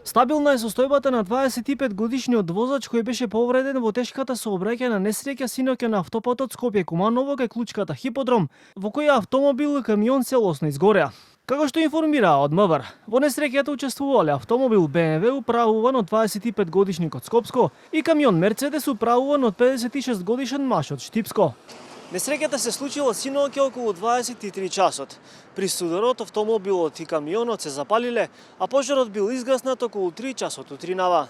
Стабилна е состојбата на 25-годишниот возач кој беше повреден во тешката сообраќајна несреќа синоќа на автопатот Скопје-Куманово кај Клучката хиподром, во која автомобил и камион целосно изгореа. Како што информираа од МВР, во несреќата учествувале автомобил БМВ управуван од 25-годишник од Скопско и камион Мерцедес управуван од 56-годишен маж од Штипско. Несреќата се случила синоќа околу 23 часот. При сударот автомобилот и камионот се запалиле, а пожарот бил изгаснат околу 3 часот утринава.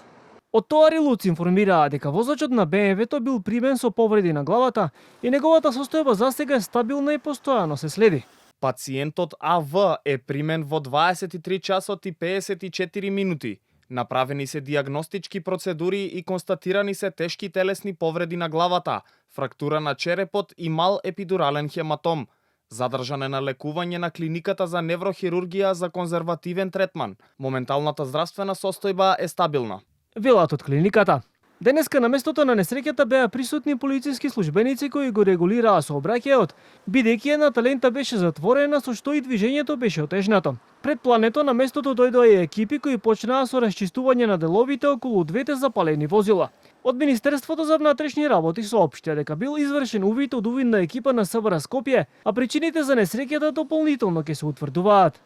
Од Товари Луци информираа дека возачот на БМВ-то бил примен со повреди на главата и неговата состојба застега е стабилна и постојано се следи. Пациентот АВ е примен во 23 часот и 54 минути. Направени се диагностички процедури и констатирани се тешки телесни повреди на главата, фрактура на черепот и мал епидурален хематом. Задржан е на лекување на клиниката за неврохирургија за конзервативен третман. Моменталната здравствена состојба е стабилна. Велат од клиниката. Денеска на местото на несреќата беа присутни полициски службеници кои го регулираа сообраќајот, бидејќи едната лента беше затворена со што и движењето беше отежнато. Пред плането на местото дојдоа и екипи кои почнаа со расчистување на деловите околу двете запалени возила. Од Министерството за внатрешни работи соопштија дека бил извршен увид од увидна екипа на СВР Скопје, а причините за несреќата дополнително ќе се утврдуваат.